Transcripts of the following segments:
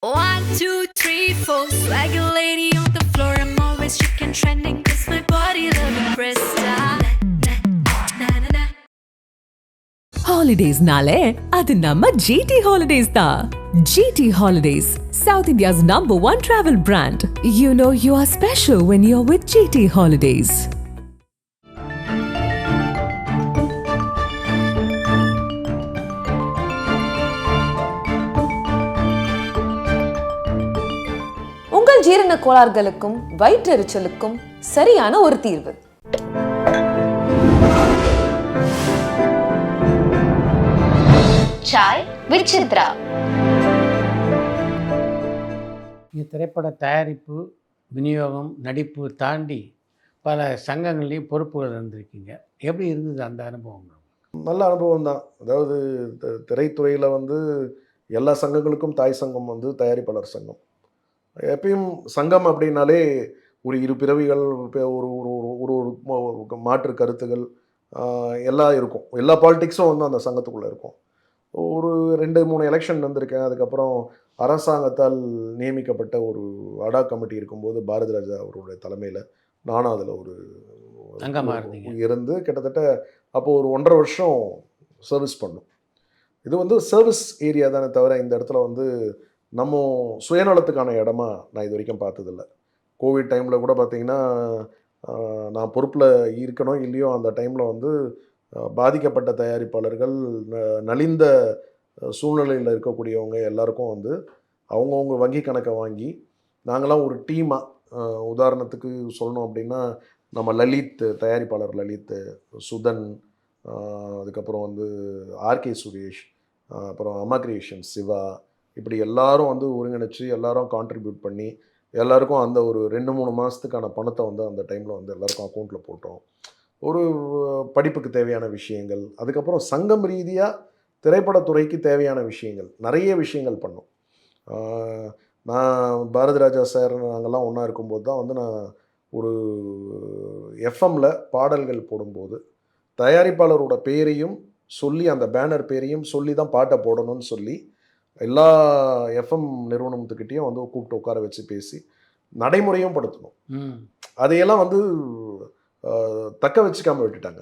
One, two, three, four. Swagger lady on the floor. I'm always chicken trending. Cause my body love presta. Holidays-nale, adu namma GT Holidays da. GT Holidays, South India's #1 travel brand. You know you are special when you're with GT Holidays. உங்கள் ஜீரண கோளாறுகளுக்கும் வயிற்றெரிச்சலுக்கும் சரியான ஒரு தீர்வு. Sai with Chitra. திரைப்பட தயாரிப்பு, விநியோகம், நடிப்பு தாண்டி பல சங்கங்கள்லேயும் பொறுப்புகள் இருந்திருக்கீங்க. எப்படி இருந்தது அந்த அனுபவம்? நல்ல அனுபவம் தான். அதாவது திரைத்துறையில் எல்லா சங்கங்களுக்கும் தாய் சங்கம் தயாரிப்பாளர் சங்கம். எப்பயும் சங்கம் அப்படின்னாலே ஒரு இரு பிறவிகள், ஒரு ஒரு ஒரு மாற்று கருத்துகள் எல்லாம் இருக்கும். எல்லா பாலிட்டிக்ஸும் அந்த சங்கத்துக்குள்ளே இருக்கும். ஒரு 2-3 எலெக்ஷன் வந்திருக்கேன். அதுக்கப்புறம் அரசாங்கத்தால் நியமிக்கப்பட்ட ஒரு அடா கமிட்டி இருக்கும்போது பாரதி ராஜா அவருடைய தலைமையில் நானும் அதில் ஒரு இருந்து கிட்டத்தட்ட அப்போது ஒரு 1.5 வருஷம் சர்வீஸ் பண்ணோம். இது சர்வீஸ் ஏரியா தானே தவிர இந்த இடத்துல நம்ம சுயநலத்துக்கான இடமா நான் இது வரைக்கும் பார்த்ததில்லை. கோவிட் டைமில் கூட பார்த்திங்கன்னா நான் பொறுப்பில் இருக்கணும் இல்லையோ அந்த டைமில் பாதிக்கப்பட்ட தயாரிப்பாளர்கள், நலிந்த சூழ்நிலையில் இருக்கக்கூடியவங்க எல்லாருக்கும் அவங்கவுங்க வங்கி கணக்கை வாங்கி நாங்களாம் ஒரு டீமாக, உதாரணத்துக்கு சொல்லணும் அப்படின்னா நம்ம லலித், தயாரிப்பாளர் லலித், சுதன், அதுக்கப்புறம் ஆர்கே சுரேஷ், அப்புறம் அம்மா கிரியேஷன் சிவா, இப்படி எல்லாரும் ஒருங்கிணைச்சு எல்லாரும் கான்ட்ரிபியூட் பண்ணி எல்லாருக்கும் அந்த ஒரு 2-3 மாதத்துக்கான பணத்தை அந்த டைமில் எல்லாருக்கும் அக்கௌண்ட்டில் போட்டோம். ஒரு படிப்புக்கு தேவையான விஷயங்கள், அதுக்கப்புறம் சங்கம் ரீதியாக திரைப்படத்துறைக்கு தேவையான விஷயங்கள், நிறைய விஷயங்கள் பண்ணோம். நான் பாரதி ராஜா சார் நாங்கள்லாம் ஒன்றா இருக்கும்போது தான் நான் ஒரு எஃப்எம்மில் பாடல்கள் போடும்போது தயாரிப்பாளரோட பேரையும் சொல்லி, அந்த பேனர் பேரையும் சொல்லி தான் பாட்டை போடணும்னு சொல்லி எல்லா எஃப்எம் நிறுவனத்துக்கிட்டேயும் கூப்பிட்டு உட்கார வச்சு பேசி நடைமுறையும் படுத்தணும். அதையெல்லாம் தக்க வச்சுக்காமல் விட்டுட்டாங்க.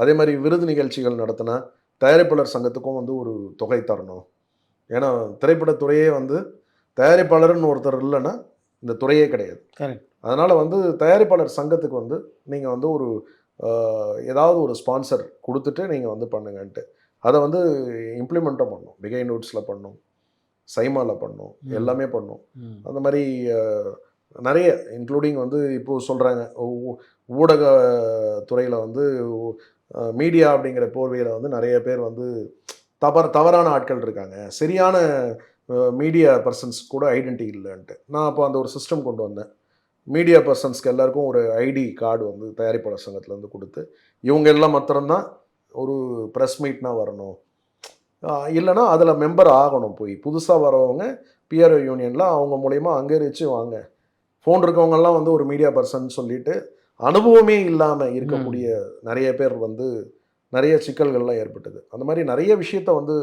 அதே மாதிரி விருது நிகழ்ச்சிகள் நடத்தினா தயாரிப்பாளர் சங்கத்துக்கும் ஒரு தொகை தரணும். ஏன்னா திரைப்படத்துறையே தயாரிப்பாளர்னு ஒருத்தர் இல்லைன்னா இந்த துறையே கிடையாது. அதனால் தயாரிப்பாளர் சங்கத்துக்கு நீங்கள் ஒரு ஏதாவது ஒரு ஸ்பான்சர் கொடுத்துட்டு நீங்கள் பண்ணுங்கன்ட்டு அதை இம்ப்ளிமெண்ட்டும் பண்ணோம். பிகை நோட்ஸில் பண்ணோம், சைமாவில் பண்ணோம், எல்லாமே பண்ணோம். அந்த மாதிரி நிறைய இன்க்ளூடிங் இப்போது சொல்கிறாங்க ஊடகத்துறையில் மீடியா அப்படிங்கிற போர்வையில் நிறைய பேர் தவறான ஆட்கள் இருக்காங்க, சரியான மீடியா பர்சன்ஸ் கூட ஐடென்டி இல்லைன்ட்டு. நான் அப்போ அந்த ஒரு சிஸ்டம் கொண்டு வந்தேன். மீடியா பர்சன்ஸ்க்கு எல்லாருக்கும் ஒரு ஐடி கார்டு தயாரிப்பாளர் சங்கத்துலேருந்து கொடுத்து, இவங்க எல்லாம் மாத்திரம்தான் ஒரு ப்ரெஸ் மீட்னா வரணும், இல்லைனா அதில் மெம்பர் ஆகணும். போய் புதுசாக வரவங்க பிஆர்ஓ யூனியனில் அவங்க மூலயமா அங்கீகரித்து வாங்க. ஃபோன் இருக்கவங்கெல்லாம் ஒரு மீடியா பர்சன் சொல்லிவிட்டு அனுபவமே இல்லாமல் இருக்கக்கூடிய நிறைய பேர் நிறைய சிக்கல்கள்லாம் ஏற்பட்டது. அந்த மாதிரி நிறைய விஷயத்தை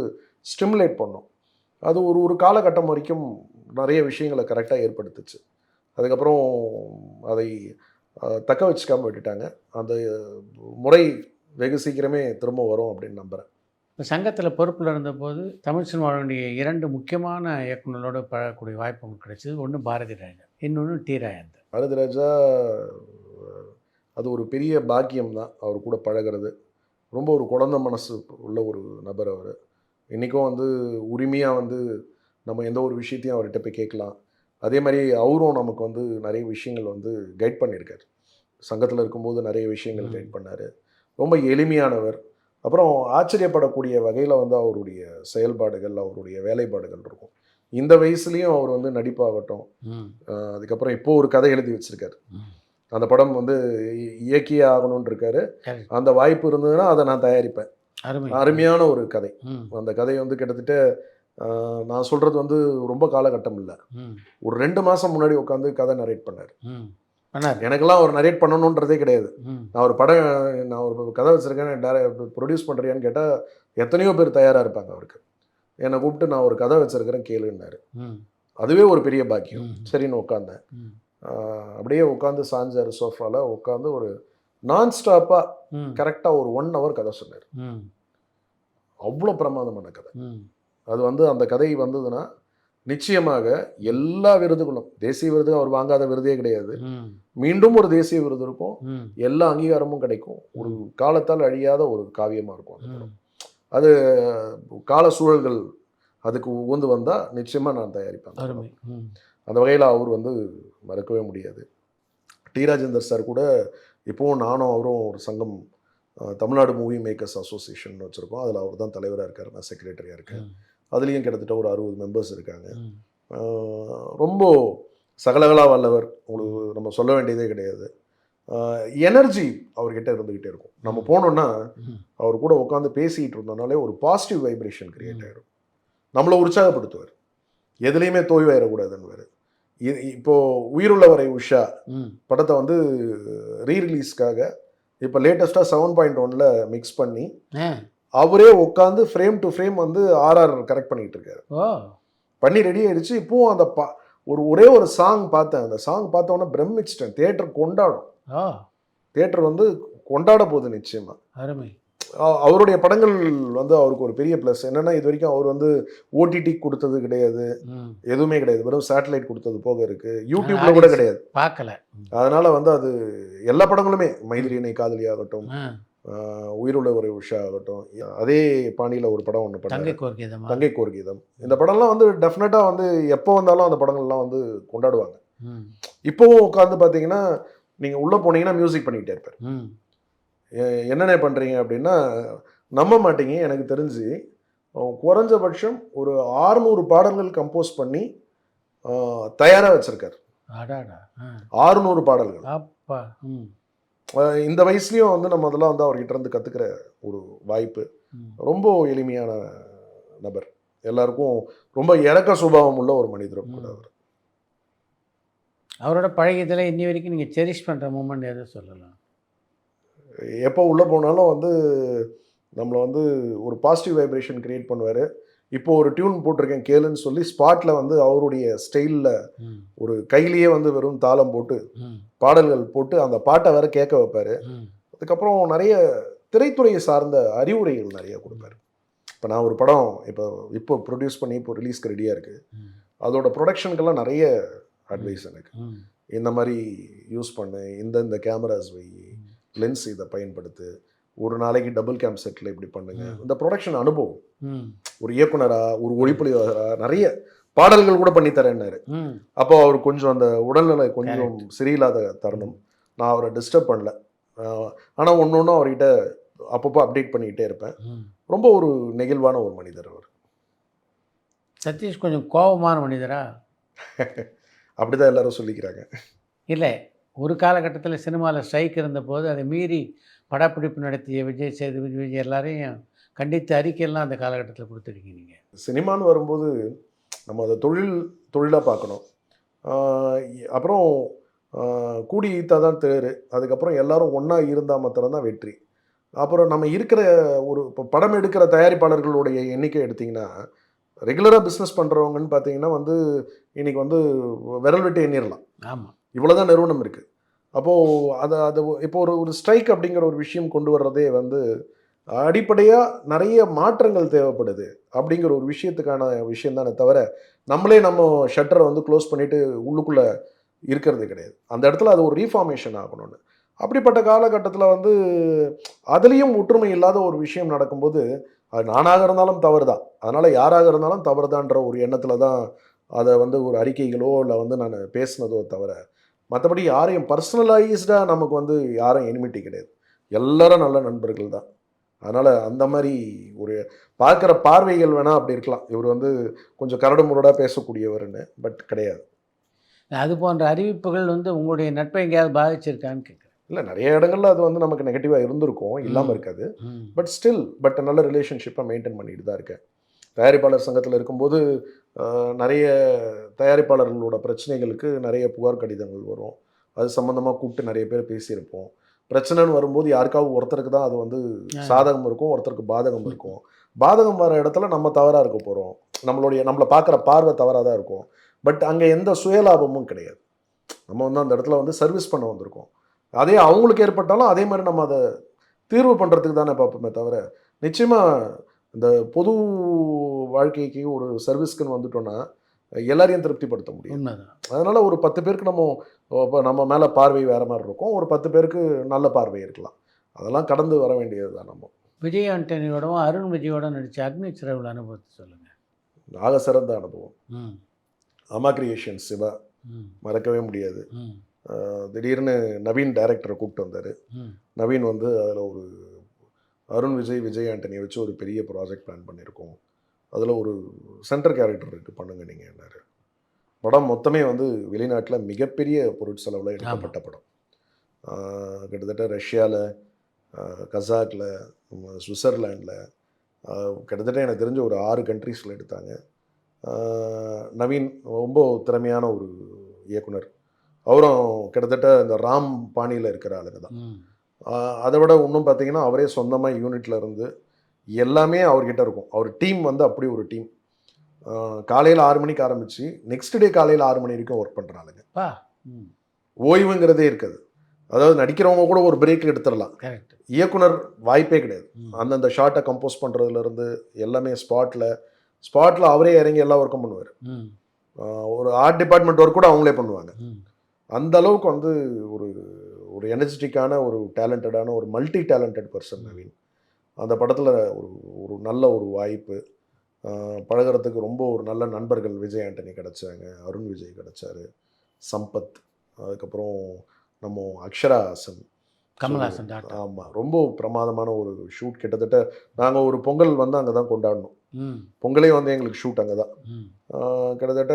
ஸ்டிமுலேட் பண்ணோம். அது ஒரு காலகட்டம் வரைக்கும் நிறைய விஷயங்களை கரெக்டாக ஏற்படுத்துச்சு. அதுக்கப்புறம் அதை தக்க வச்சுக்காமல் விட்டுட்டாங்க. அந்த முறை வெகு சீக்கிரமே திரும்ப வரும் அப்படின்னு நம்புகிறேன். இப்போ சங்கத்தில் பொறுப்பில் இருந்தபோது தமிழ் சினிமாவுடைய 2 முக்கியமான இயக்குநர்களோடு பழகக்கூடிய வாய்ப்பு உங்களுக்கு கிடைச்சது. ஒன்று பாரதி ராஜா, இன்னொன்று டி ராஜேந்தர். பாரதி ராஜா அது ஒரு பெரிய பாக்கியம் தான். அவர் கூட பழகிறது ரொம்ப ஒரு குழந்தை மனசு உள்ள ஒரு நபர். அவர் இன்றைக்கும் உரிமையாக நம்ம எந்த ஒரு விஷயத்தையும் அவர்கிட்ட போய் கேட்கலாம். அதே மாதிரி அவரும் நமக்கு நிறைய விஷயங்கள் கைட் பண்ணியிருக்கார். சங்கத்தில் இருக்கும்போது நிறைய விஷயங்கள் கைட் பண்ணார். ரொம்ப எளிமையானவர். அப்புறம் ஆச்சரியப்படக்கூடிய வகையில் அவருடைய செயல்பாடுகள், அவருடைய வேலைப்பாடுகள் இருக்கும். இந்த வயசுலேயும் அவர் நடிப்பாகட்டும், அதுக்கப்புறம் இப்போது ஒரு கதை எழுதி வச்சுருக்கார். அந்த படம் இயக்கியே ஆகணும்னு இருக்காரு. அந்த வாய்ப்பு இருந்ததுன்னா அதை நான் தயாரிப்பேன். அருமையான ஒரு கதை. அந்த கதை கிட்டத்தட்ட நான் சொல்கிறது ரொம்ப காலகட்டம் இல்லை, ஒரு 2 மாதம் முன்னாடி உட்காந்து கதை நரேட் பண்ணார். எனக்கெல்லாம் அவர் நரேட் பண்ணணுன்றதே கிடையாது. நான் ஒரு கதை வச்சுருக்கேன், ப்ரொடியூஸ் பண்ணுறியான்னு கேட்டால் எத்தனையோ பேர் தயாராக இருப்பாங்க அவருக்கு. என்னை கூப்பிட்டு நான் ஒரு கதை வச்சுருக்கிறேன் கேளுன்னாரு. அதுவே ஒரு பெரிய பாக்கியம். ம். சரின்னு உட்காந்தேன். ம். அப்படியே உட்காந்து சாஞ்சார் சோஃபாவில் உட்காந்து ஒரு நான் ஸ்டாப்பாக ம். கரெக்டாக ஒரு 1 hour கதை சொன்னார். ம். அவ்வளோ பிரமாதமான கதை. ம். அது வந்து அந்த கதை வந்ததுன்னா நிச்சயமாக எல்லா விருதுகளும், தேசிய விருது அவர் வாங்காத விருதே கிடையாது, ம். மீண்டும் ஒரு தேசிய விருது இருக்கும், ம். எல்லா அங்கீகாரமும் கிடைக்கும், ஒரு காலத்தால் அழியாத ஒரு காவியமாக இருக்கும் அந்த ம். படம். அது கால சூழல்கள் அதுக்கு உகந்து வந்தால் நிச்சயமாக நான் தயாரிப்பேன் அந்த அருமை. படம். ம். அந்த வகையில் அவர் வந்து மறக்கவே முடியாது. டி ராஜேந்தர் சார் கூட இப்போவும் நானும் அவரும் ஒரு சங்கம், தமிழ்நாடு மூவி மேக்கர்ஸ் அசோசியேஷன் வச்சுருக்கோம். அதில் அவர் தான் தலைவராக இருக்கார், நான் செக்ரட்டரியாக இருக்கேன். ம். அதுலேயும் கிட்டத்தட்ட ஒரு 60 மெம்பர்ஸ் இருக்காங்க. ம். ரொம்ப சகலகலா வல்லவர், உங்களுக்கு நம்ம சொல்ல வேண்டியதே கிடையாது. எனர்ஜி அவர்கிட்ட இருந்துக்கிட்டே இருக்கும். நம்ம போனோன்னா ம். அவர் கூட உட்காந்து பேசிகிட்டு இருந்தோம்னாலே ஒரு பாசிட்டிவ் வைப்ரேஷன் கிரியேட் ஆகிடும். நம்மளை உற்சாகப்படுத்துவார், எதுலேயுமே தோய்வாயிடக்கூடாதுன்னு. இப்போது உயிருள்ளவரை உஷா ம். படத்தை வந்து ரீரிலீஸ்க்காக இப்போ லேட்டஸ்ட்டாக 7.1 மிக்ஸ் பண்ணி ஆ. அவரே உட்காந்து ஃப்ரேம் டு ஃப்ரேம் வந்து ஆர்ஆர் கரெக்ட் பண்ணிகிட்டு இருக்காரு. ஓ. பண்ணி ரெடி ஆயிடுச்சு. இப்போவும் அந்த ஒரே ஒரு சாங் பார்த்தேன். அந்த சாங் பார்த்தோன்னே பிரமிச்சிட்டேன். தியேட்டர் கொண்டாடும். ஓ. தியேட்டர் வந்து கொண்டாட போகுது நிச்சயமாக. அருமை. அவருடைய படங்கள் வந்து அவருக்கு ஒரு பெரிய ப்ளஸ் என்னென்னா, இது வரைக்கும் அவர் வந்து ஓடிடி கொடுத்தது கிடையாது, ம். எதுவுமே கிடையாது, வெறும் சேட்டலைட் கொடுத்தது போக இருக்குது, யூடியூப்ல கூட கிடையாது. பார்க்கல. அதனால் வந்து அது எல்லா படங்களுமே மைதிலினை காதலி ஆகட்டும், ஆ. உயிருள்ள ஒரு உஷா ஆகட்டும், அதே பாணியில் ஒரு படம் ஒன்று தங்கை பண்ணாங்க, கோர்கீதமா. தங்கை கோர்கீதம். இந்த படம்லாம் வந்து டெஃபினட்டாக வந்து எப்போ வந்தாலும் அந்த படங்கள்லாம் வந்து கொண்டாடுவாங்க. ம். இப்போவும் உட்காந்து பார்த்தீங்கன்னா நீங்கள் உள்ளே போனீங்கன்னா மியூசிக் பண்ணிக்கிட்டே இருப்பார். ம். என்னென்ன பண்ணுறீங்க அப்படின்னா நம்ப மாட்டீங்க, எனக்கு தெரிஞ்சு குறைஞ்சபட்சம் ஒரு 600 பாடல்கள் கம்போஸ் பண்ணி தயாராக வச்சுருக்கார். அடாடா. ஆ. 600 பாடல்கள். அப்பா. ம். இந்த வயசுலேயும் வந்து நம்ம அதெல்லாம் வந்து அவர்கிட்ட இருந்து கற்றுக்கிற ஒரு வாய்ப்பு. ம். ரொம்ப எளிமையான நபர், எல்லாருக்கும் ரொம்ப இறக்க சுபாவம் உள்ள ஒரு மனிதர் கூட அவர். அவரோட பழகியதில் இன்னி வரைக்கும் நீங்கள் செரிஷ் பண்ணுற மூமெண்ட் எதை சொல்லலாம்? எப்போ உள்ளே போனாலும் வந்து நம்மளை வந்து ஒரு பாசிட்டிவ் வைப்ரேஷன் க்ரியேட் பண்ணுவார். இப்போ ஒரு டியூன் போட்டிருக்கேன் கேளுன்னு சொல்லி ஸ்பாட்டில் வந்து அவருடைய ஸ்டைலில் ம். ஒரு கையிலேயே வந்து வெறும் தாளம் போட்டு ம். பாடல்கள் போட்டு அந்த பாட்டை வேற கேட்க வைப்பார். ம். அதுக்கப்புறம் நிறைய திரைத்துறையை சார்ந்த அறிவுரைகள் நிறைய கொடுப்பார். இப்போ நான் ஒரு படம் இப்போ ப்ரொடியூஸ் பண்ணி இப்போ ரிலீஸ்க்கு ரெடியாக இருக்குது. ம். அதோட ப்ரொடக்ஷனுக்கெல்லாம் நிறைய அட்வைஸ் எனக்கு. ம். இந்த மாதிரி யூஸ் பண்ணு, இந்த கேமராஸ் வை, லென்ஸ் இதை பயன்படுத்து, ஒரு நாளைக்கு டபுள் கேம் செட்டில் இப்படி பண்ணுங்க. இந்த ப்ரொடக்ஷன் அனுபவம், ம். ஒரு இயக்குனரா ஒரு ஒளிப்பொலிவாளரா நிறைய பாடல்கள் கூட பண்ணி தரேன்னாரு. ம். அப்போ அவர் கொஞ்சம் அந்த உடல்நிலை கொஞ்சம் சரியில்லாத தருணம், நான் அவரை டிஸ்டர்ப் பண்ணல. ஆனால் ஒன்று ஒன்றும் அவர்கிட்ட அப்பப்போ அப்டேட் பண்ணிக்கிட்டே இருப்பேன். ம். ரொம்ப ஒரு நெகிழ்வான ஒரு மனிதர் அவர். சதீஷ் கொஞ்சம் கோபமான மனிதரா? அப்படிதான் எல்லாரும் சொல்லிக்கிறாங்க. இல்லை, ஒரு காலகட்டத்தில் சினிமாவில் ஸ்ட்ரைக் இருந்தபோது அதை மீறி படப்பிடிப்பு நடத்திய விஜய் சேதுபதி, விஜய் எல்லாரையும் கண்டித்து அறிக்கையெல்லாம் அந்த காலகட்டத்தில் கொடுத்துருக்கீங்க நீங்கள். சினிமான்னு வரும்போது நம்ம அதை தொழிலாக பார்க்கணும். அப்புறம் கூடி ஈத்தா தான் தேர். அதுக்கப்புறம் எல்லாரும் ஒன்றா இருந்தால் மாத்திரம்தான் வெற்றி. அப்புறம் நம்ம இருக்கிற இப்போ படம் எடுக்கிற தயாரிப்பாளர்களுடைய எண்ணிக்கை எடுத்திங்கன்னா, ரெகுலராக பிஸ்னஸ் பண்ணுறவங்கன்னு பார்த்தீங்கன்னா வந்து இன்றைக்கி வந்து விரல் விட்டு எண்ணிடலாம். ஆமாம். இவ்வளோதான் நிறுவனம் இருக்குது. அப்போது அதை இப்போ ஒரு ஸ்ட்ரைக் அப்படிங்கிற ஒரு விஷயம் கொண்டு வர்றதே வந்து அடிப்படையாக நிறைய மாற்றங்கள் தேவைப்படுது அப்படிங்கிற ஒரு விஷயத்துக்கான விஷயம் தானே தவிர, நம்மளே நம்ம ஷட்டரை வந்து க்ளோஸ் பண்ணிவிட்டு உள்ளுக்குள்ளே இருக்கிறது கிடையாது. அந்த இடத்துல அது ஒரு ரீஃபார்மேஷன் ஆகணும்னு. அப்படிப்பட்ட காலகட்டத்தில் வந்து அதுலேயும் ஒற்றுமை இல்லாத ஒரு விஷயம் நடக்கும்போது அது நானாக இருந்தாலும் தவறு தான், அதனால் யாராக இருந்தாலும் தவறு தான்ற ஒரு எண்ணத்தில் தான் அதை வந்து ஒரு அறிக்கைகளோ இல்லை வந்து நான் பேசினதோ தவிர, மற்றபடி யாரையும் பர்சனலைஸ்டாக நமக்கு வந்து யாரும் எனிமிட்டி கிடையாது, எல்லாரும் நல்ல நண்பர்கள் தான். அதனால் அந்த மாதிரி ஒரு பார்க்குற பார்வைகள் வேணால் அப்படி இருக்கலாம், இவர் வந்து கொஞ்சம் கரடு முரடாக பேசக்கூடியவர்னு, பட் கிடையாது. அது போன்ற அறிவிப்புகள் வந்து உங்களுடைய நட்பை எங்கேயாவது பாதிச்சிருக்கான்னு கேட்குறேன். இல்லை, நிறைய இடங்களில் அது வந்து நமக்கு நெகட்டிவாக இருந்திருக்கும், இல்லாமல் இருக்காது. பட் ஸ்டில் நல்ல ரிலேஷன்ஷிப்பை மெயின்டைன் பண்ணிட்டு தான் இருக்கேன். தயாரிப்பாளர் சங்கத்தில் இருக்கும்போது நிறைய தயாரிப்பாளர்களோட பிரச்சனைகளுக்கு நிறைய புகார் கடிதங்கள் வரும். அது சம்மந்தமாக கூப்பிட்டு நிறைய பேர் பேசியிருப்போம். பிரச்சனைன்னு வரும்போது யாருக்காவது ஒருத்தருக்கு தான் அது வந்து சாதகம் இருக்கும், ஒருத்தருக்கு பாதகம் இருக்கும். பாதகம் வர இடத்துல நம்ம தவறாக இருக்க போகிறோம், நம்மளை பார்க்குற பார்வை தவறாக தான் இருக்கும். பட் அங்கே எந்த சுயலாபமும் கிடையாது. நம்ம வந்து அந்த இடத்துல வந்து சர்வீஸ் பண்ண வந்திருக்கோம். அதே அவங்களுக்கு ஏற்பட்டாலும் அதே மாதிரி நம்ம அதை தீர்வு பண்ணுறதுக்கு தானே பார்ப்போமே தவிர, நிச்சயமாக இந்த பொது வாழ்க்கைக்கு ஒரு சர்வீஸ்க்குன்னு வந்துட்டோன்னா எல்லாரையும் திருப்திப்படுத்த முடியும். உண்மைதான். அதனால் ஒரு 10 பேருக்கு நம்ம மேலே பார்வை வேறு மாதிரி இருக்கும், ஒரு 10 பேருக்கு நல்ல பார்வை இருக்கலாம். அதெல்லாம் கடந்து வர வேண்டியது தான் நம்ம. விஜய் ஆண்டனியோடவும் அருண் விஜயோட நடித்த அக்னி சிறகுல அனுபவத்தை சொல்லுங்கள். ஆக சிறந்த அனுபவம். ம் அம்மா கிரியேஷன் சிவா ம் மறக்கவே முடியாது. ம் திடீர்னு நவீன் டைரக்டரை கூப்பிட்டு வந்தார். ம் நவீன் வந்து அதில் ஒரு அருண் விஜய் ஆண்டனியை வச்சு ஒரு பெரிய ப்ராஜெக்ட் பிளான் பண்ணியிருக்கோம், அதில் ஒரு சென்டர் கேரக்டர் இருக்குது, பண்ணுங்க நீங்கள் என்னாரு. படம் மொத்தமே வந்து வெளிநாட்டில் மிகப்பெரிய பொருட்செலவில் எடுக்கப்பட்ட படம். கிட்டத்தட்ட ரஷ்யாவில், கசாக்கில், சுவிட்சர்லாண்டில், கிட்டத்தட்ட எனக்கு தெரிஞ்ச ஒரு 6 கண்ட்ரீஸில் எடுத்தாங்க. நவீன் ரொம்ப திறமையான ஒரு இயக்குனர். அவரும் கிட்டத்தட்ட இந்த ராம் பாணியில் இருக்கிற ஆளுங்க தான். ம் அதை விட இன்னும் பார்த்தீங்கன்னா அவரே சொந்தமாக யூனிட்டில் இருந்து எல்லாமே அவர்கிட்ட இருக்கும். அவர் டீம் வந்து அப்படி ஒரு டீம். காலையில் 6 மணிக்கு ஆரம்பித்து நெக்ஸ்ட் டே காலையில் 6 மணி வரைக்கும் ஒர்க் பண்ணுறாங்க. பா ம் ஓய்வுங்கிறதே இருக்காது. அதாவது நடிக்கிறவங்க கூட ஒரு பிரேக் எடுத்துடலாம், கரெக்ட். இயக்குனர் வாய்ப்பே கிடையாது. ம் அந்தந்த ஷார்ட்டை கம்போஸ் பண்ணுறதுலேருந்து எல்லாமே ஸ்பாட்டில் அவரே இறங்கி எல்லா ஒர்க்கும் பண்ணுவார். ம் ஒரு ஆர்ட் டிபார்ட்மெண்ட் ஒர்க் கூட அவங்களே பண்ணுவாங்க. ம் அந்த அளவுக்கு வந்து ஒரு ஒரு எனர்ஜெட்டிக்கான, ஒரு டேலண்டடான, ஒரு மல்டி டேலண்டட் பர்சன் நவீன். அந்த படத்தில் ஒரு ஒரு நல்ல ஒரு வாய்ப்பு, பழகிறதுக்கு ரொம்ப ஒரு நல்ல நண்பர்கள் விஜய் ஆண்டனி கிடச்சாங்க, அருண் விஜய் கிடச்சாரு, சம்பத், அதுக்கப்புறம் நம்ம அக்ஷரா ஹாசன், கமல்ஹாசன் டாக்டர். ஆமாம், ரொம்ப பிரமாதமான ஒரு ஷூட். கிட்டத்தட்ட நாங்கள் ஒரு பொங்கல் வந்து அங்கே தான் கொண்டாடணும். ம் பொங்கலே வந்து எங்களுக்கு ஷூட் அங்கே தான். ம் கிட்டத்தட்ட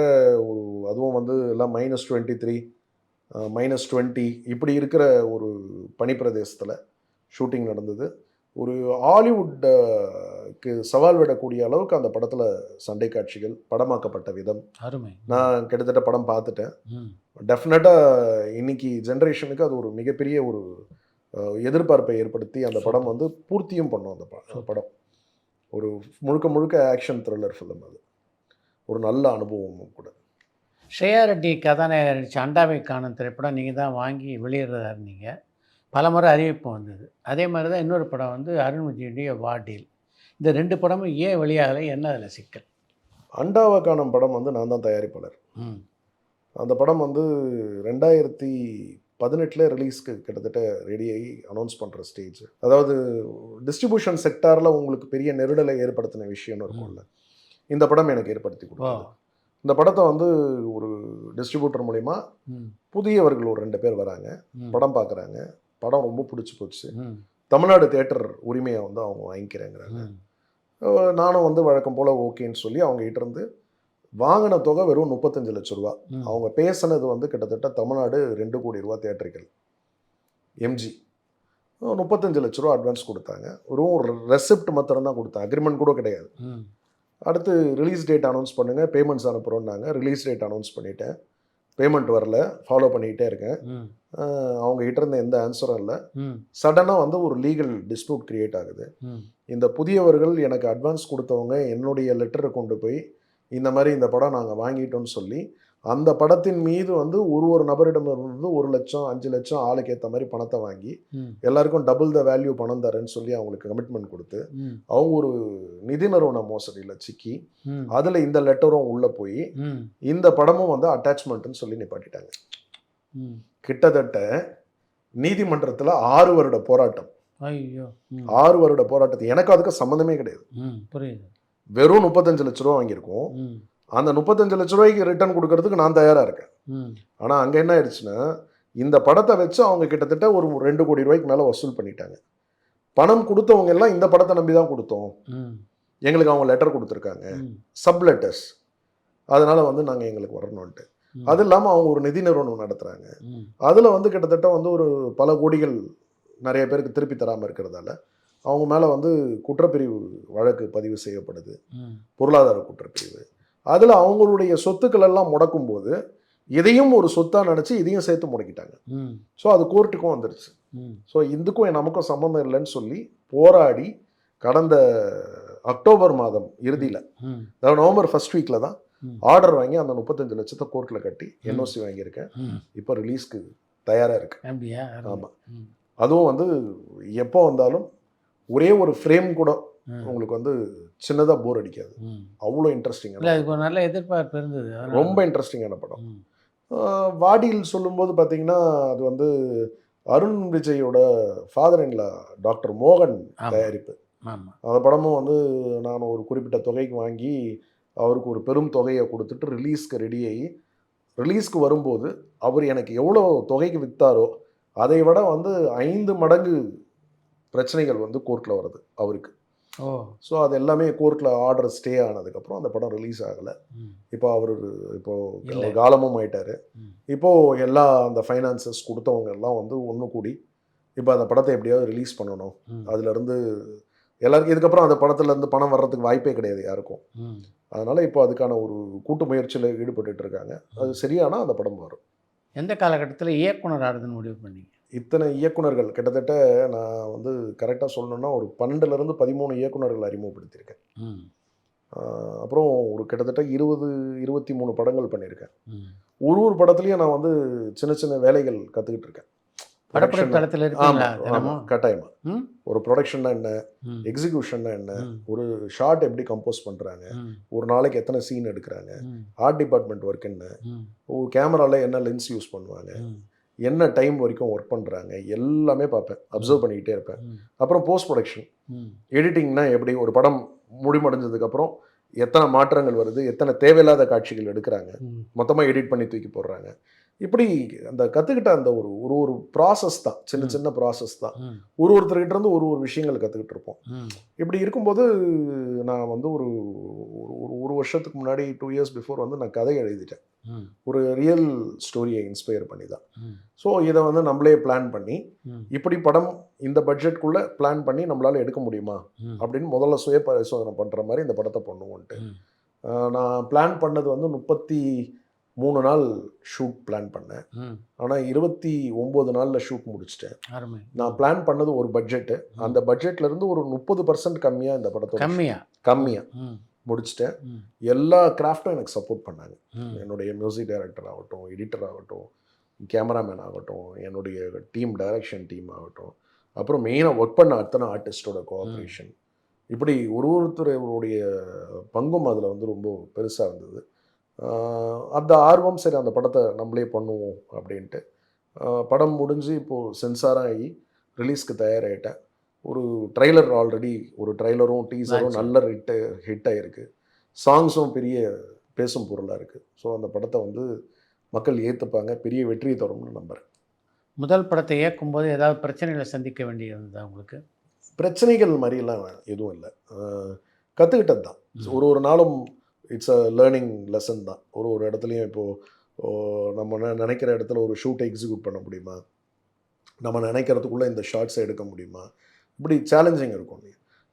ஒரு அதுவும் வந்து எல்லாம் -23 -20 இப்படி இருக்கிற ஒரு பனிப்பிரதேசத்தில் ஷூட்டிங் நடந்தது. ஒரு ஹாலிவுட்டுக்கு சவால் விடக்கூடிய அளவுக்கு அந்த படத்தில் சண்டை காட்சிகள், படமாக்கப்பட்ட விதம், அருமை. நான் கிட்டத்தட்ட படம் பார்த்துட்டேன். ம் டெஃபினட்டாக இன்னைக்கு ஜென்ரேஷனுக்கு அது ஒரு மிகப்பெரிய ஒரு எதிர்பார்ப்பை ஏற்படுத்தி அந்த படம் வந்து பூர்த்தியும் பண்ணோம். அந்த படம் ஒரு முழுக்க ஆக்ஷன் த்ரில்லர் ஃபிலிம். அது ஒரு நல்ல அனுபவமும் கூட. ஸ்ரேயா ரெட்டி கதாநாயகர் நடித்த அண்டாவை காணும் திரைப்படம் நீங்கள் தான் வாங்கி வெளியிடுறதா இருந்தீங்க. பல முறை அறிவிப்பு வந்தது. அதே மாதிரி தான் இன்னொரு படம் வந்து அருண் விஜயுடைய வாடில். இந்த 2 படமும் ஏன் வெளியாகலை, என்ன அதில் சிக்கல்? அண்டாவா காணும் படம் வந்து நான் தான் தயாரிப்பாளர். ம் அந்த படம் வந்து 2018 ரிலீஸ்க்கு கிட்டத்தட்ட ரெடியாகி அனௌன்ஸ் பண்ணுற ஸ்டேஜ். அதாவது டிஸ்ட்ரிபியூஷன் செக்டாரில் உங்களுக்கு பெரிய நெருடலை ஏற்படுத்தின விஷயம்னு இருக்கும்ல, இந்த படம் எனக்கு ஏற்படுத்தி கொடுத்தது. இந்த படத்தை வந்து ஒரு டிஸ்ட்ரிபியூட்டர் மூலிமா ம் புதியவர்கள் ஒரு 2 பேர் வராங்க, ம் படம் பார்க்குறாங்க, படம் ரொம்ப பிடிச்சி போச்சு, ம் தமிழ்நாடு தியேட்டர் உரிமையை வந்து அவங்க வாங்கிக்கிறேங்கிறாங்க. ம் நானும் வந்து வழக்கம் போல் ஓகேன்னு சொல்லி அவங்ககிட்ட இருந்து வாங்கின தொகை வெறும் 35 லட்ச ரூபா. ம் அவங்க பேசினது வந்து கிட்டத்தட்ட தமிழ்நாடு 2 கோடி ரூபா தியேட்டர்கள் எம்ஜி. 35 லட்ச ரூபா அட்வான்ஸ் கொடுத்தாங்க. ஒரு ரெசிப்ட் மாத்திரம் தான் கொடுத்தாங்க, அக்ரிமெண்ட் கூட கிடையாது. ம் அடுத்து ரிலீஸ் டேட் அனௌன்ஸ் பண்ணுங்கள், பேமெண்ட்ஸ் அனுப்புகிறோன்னாங்க. ரிலீஸ் டேட் அனௌன்ஸ் பண்ணிட்டேன், பேமெண்ட் வரல, ஃபாலோ பண்ணிக்கிட்டே இருக்கேன். ம் அவங்க கிட்ட இருந்த எந்த ஆன்சரும் இல்லை. ம் சடனாக வந்து ஒரு லீகல் டிஸ்பியூட் கிரியேட் ஆகுது. ம் இந்த புதியவர்கள் எனக்கு அட்வான்ஸ் கொடுத்தவங்க என்னுடைய லெட்டரை கொண்டு போய் இந்த மாதிரி இந்த படம் நாங்கள் வாங்கிட்டோம்னு சொல்லி அந்த படத்தின் மீது வந்து ஒரு நபரிடமிருந்து 1 லட்சம் 5 லட்சம் ஆளுக்கு ஏற்ற மாதிரி பணத்தை வாங்கி ம் எல்லாருக்கும் டபுள் த வேல்யூ பணம் தரேன்னு சொல்லி அவங்களுக்கு கமிட்மெண்ட் கொடுத்து ம் அவங்க ஒரு நிதி நிறுவன மோசடியில் சிக்கி ம் அதில் இந்த லெட்டரும் உள்ளே போய் ம் இந்த படமும் வந்து அட்டாச்மெண்ட்டுன்னு சொல்லி நிப்பாட்டிட்டாங்க. ம் கிட்டத்தட்ட நீதிமன்றத்தில் 6 வருட போராட்டம். ஐயோ. ம் 6 வருட போராட்டத்தை எனக்கு அதுக்கு சம்மந்தமே கிடையாது. ம் புரியுது. வெறும் 35 லட்ச ரூபா வாங்கியிருக்கோம். ம் அந்த 35 லட்ச ரூபாய்க்கு ரிட்டர்ன் கொடுக்கறதுக்கு நான் தயாராக இருக்கேன். ம் ஆனால் அங்கே என்ன ஆயிடுச்சுன்னா இந்த படத்தை வச்சு அவங்க கிட்டத்தட்ட ஒரு 2 கோடி ரூபாய்க்கு மேலே வசூல் பண்ணிட்டாங்க. பணம் கொடுத்தவங்க எல்லாம் இந்த படத்தை நம்பி தான் கொடுத்தோம், ம் எங்களுக்கு அவங்க லெட்டர் கொடுத்துருக்காங்க, ம் சப் லெட்டர்ஸ், அதனால் வந்து நாங்கள் எங்களுக்கு வரணும்ன்ட்டு. ம் அது இல்லாமல் அவங்க ஒரு நிதி நிறுவனம் நடத்துகிறாங்க. ம் அதில் வந்து கிட்டத்தட்ட வந்து ஒரு பல கோடிகள் நிறைய பேருக்கு திருப்பி தராமல் இருக்கிறதால அவங்க மேலே வந்து குற்றப்பிரிவு வழக்கு பதிவு செய்யப்படுது, ம் பொருளாதார குற்றப்பிரிவு. அதில் அவங்களுடைய சொத்துக்கள் எல்லாம் முடக்கும்போது இதையும் ஒரு சொத்தாக நினச்சி இதையும் சேர்த்து முடக்கிட்டாங்க. ம் ஸோ அது கோர்ட்டுக்கும் வந்துடுச்சு. ம் ஸோ இதுக்கும் நமக்கும் சம்மந்தம் இல்லைன்னு சொல்லி போராடி கடந்த அக்டோபர் மாதம் இறுதியில், ம் அதாவது நவம்பர் ஃபர்ஸ்ட் வீக்கில் தான் ஆர்டர் வாங்கி அந்த 35 லட்சத்தை கோர்ட்டில் கட்டி என்ஓசி வாங்கியிருக்கேன். இப்போ ரிலீஸ்க்கு தயாராக இருக்கு. அப்படியா? ஆமாம். அதுவும் வந்து எப்போ வந்தாலும் ஒரே ஒரு ஃப்ரேம் கூட உங்களுக்கு வந்து சின்னதாக போர் அடிக்காது. அவ்வளோ இன்ட்ரெஸ்டிங்கான, இல்லை அதுக்கு ஒரு நல்ல எதிர்பார்ப்பு இருந்தது. ரொம்ப இன்ட்ரெஸ்டிங்கான படம். வாடியில் சொல்லும்போது பார்த்தீங்கன்னா அது வந்து அருண் விஜயோட ஃபாதர் இன்லா டாக்டர் மோகன் தயாரிப்பு. ஆமாம். அந்த படமும் வந்து நான் ஒரு குறிப்பிட்ட தொகைக்கு வாங்கி அவருக்கு ஒரு பெரும் தொகையை கொடுத்துட்டு ரிலீஸ்க்கு ரெடியாகி ரிலீஸ்க்கு வரும்போது அவர் எனக்கு எவ்வளோ தொகைக்கு விற்றாரோ அதை விட வந்து 5 மடங்கு பிரச்சனைகள் வந்து கோர்ட்டில் வருது அவருக்கு. ஸோ அது எல்லாமே கோர்ட்டில் ஆர்டர் ஸ்டே ஆனதுக்கப்புறம் அந்த படம் ரிலீஸ் ஆகலை. இப்போ அவர் இப்போது காலமும் ஆயிட்டார். இப்போது எல்லா அந்த ஃபைனான்சஸ் கொடுத்தவங்க எல்லாம் வந்து ஒன்று கூடி இப்போ அந்த படத்தை எப்படியாவது ரிலீஸ் பண்ணணும். அதுலேருந்து எல்லாருக்கும் இதுக்கப்புறம் அந்த படத்துலேருந்து பணம் வர்றதுக்கு வாய்ப்பே கிடையாது யாருக்கும். அதனால் இப்போ அதுக்கான ஒரு கூட்டு முயற்சியில் ஈடுபட்டு இருக்காங்க. அது சரியானால் அந்த படம் வரும். எந்த காலகட்டத்தில் இயக்குனர் ஆடுதுன்னு முடிவு பண்ணீங்க? இத்தனை இயக்குனர்கள் கிட்டத்தட்ட நான் வந்து கரெக்டாக சொல்லணுன்னா ஒரு 12லேருந்து 13 இயக்குனர்கள் அறிமுகப்படுத்தியிருக்கேன். அப்புறம் ஒரு கிட்டத்தட்ட 20-23 படங்கள் பண்ணியிருக்கேன். ஒரு படத்துலையும் நான் வந்து சின்ன சின்ன வேலைகள் கற்றுக்கிட்டு இருக்கேன். கட்டாயமா ஒரு ப்ரொடக்ஷன்னா என்ன, எக்ஸிக்யூஷன்னா என்ன, ஒரு ஷார்ட் எப்படி கம்போஸ் பண்ணுறாங்க, ஒரு நாளைக்கு எத்தனை சீன் எடுக்கிறாங்க, ஆர்ட் டிபார்ட்மெண்ட் ஒர்க் என்ன, ஒரு கேமராவில் என்ன லென்ஸ் யூஸ் பண்ணுவாங்க, என்ன டைம் வரைக்கும் ஒர்க் பண்ணுறாங்க, எல்லாமே பார்ப்பேன், அப்சர்வ் பண்ணிக்கிட்டே இருப்பேன். அப்புறம் போஸ்ட் ப்ரொடக்ஷன் எடிட்டிங்னா எப்படி, ஒரு படம் முடிமடைஞ்சதுக்கப்புறம் எத்தனை மாற்றங்கள் வருது, எத்தனை தேவையில்லாத காட்சிகள் எடுக்கிறாங்க, மொத்தமாக எடிட் பண்ணி தூக்கி போடுறாங்க. இப்படி அந்த கற்றுக்கிட்ட அந்த ஒரு ப்ராசஸ் தான், சின்ன சின்ன ப்ராசஸ் தான். ஒருத்தர்கிட்ட இருந்து ஒரு விஷயங்கள் கற்றுக்கிட்டு இருப்போம். இப்படி இருக்கும்போது நான் வந்து ஒரு வருஷத்துக்கு முன்னாடி 2 இயர்ஸ் பிஃபோர் வந்து நான் கதை எழுதிட்டேன். ஒரு ரியல் ஸ்டோரியை இன்ஸ்பயர் பண்ணி தான். ஸோ இதை வந்து நம்மளே பிளான் பண்ணி இப்படி படம் இந்த பட்ஜெட்குள்ளே பிளான் பண்ணி நம்மளால் எடுக்க முடியுமா அப்படின்னு முதல்ல சுய பரிசோதனை பண்ணுற மாதிரி இந்த படத்தை பண்ணுவோன்ட்டு நான் பிளான் பண்ணது வந்து 33 நாள் ஷூட் பிளான் பண்ணேன். ஆனால் 29 நாளில் ஷூட் முடிச்சிட்டேன். நான் பிளான் பண்ணது ஒரு பட்ஜெட்டு, அந்த பட்ஜெட்லேருந்து ஒரு 30% கம்மியாக இந்த படத்தை கம்மியாக முடிச்சிட்டேன். எல்லா கிராஃப்டும் எனக்கு சப்போர்ட் பண்ணாங்க. என்னுடைய மியூசிக் டைரக்டர் ஆகட்டும், எடிட்டர் ஆகட்டும், கேமராமேன் ஆகட்டும், என்னுடைய டீம் டைரக்ஷன் டீம் ஆகட்டும், அப்புறம் மெயினாக ஒர்க் பண்ண அத்தனை ஆர்டிஸ்டோட கோஆப்ரேஷன், இப்படி ஒருத்தருடைய பங்கும் அதில் வந்து ரொம்ப பெருசாக இருந்தது. அந்த ஆர்வம் சரி அந்த படத்தை நம்மளே பண்ணுவோம் அப்படின்ட்டு படம் முடிஞ்சு இப்போது சென்சாராகி ரிலீஸ்க்கு தயாராகிட்டேன். ஒரு ட்ரைலர் ஆல்ரெடி ஒரு ட்ரைலரும் டீசரும் நல்ல ஹிட் ஆகிருக்கு. சாங்ஸும் பெரிய பேசும் பொருளாக இருக்குது. ஸோ அந்த படத்தை வந்து மக்கள் ஏற்றுப்பாங்க, பெரிய வெற்றியை தரும்னு நம்புகிறேன். முதல் படத்தை இயக்கும்போது ஏதாவது பிரச்சனைகளை சந்திக்க வேண்டியிருந்ததா உங்களுக்கு? பிரச்சனைகள் மாதிரிலாம் எதுவும் இல்லை, கற்றுக்கிட்டது தான். ஒரு நாளும் இட்ஸ் அ லேர்னிங் லெசன் தான். ஒரு இடத்துலையும் இப்போது நம்ம நினைக்கிற இடத்துல ஒரு ஷூட்டை எக்ஸிக்யூட் பண்ண முடியுமா, நம்ம நினைக்கிறதுக்குள்ளே இந்த ஷார்ட்ஸை எடுக்க முடியுமா, இப்படி சேலஞ்சிங் இருக்கும்.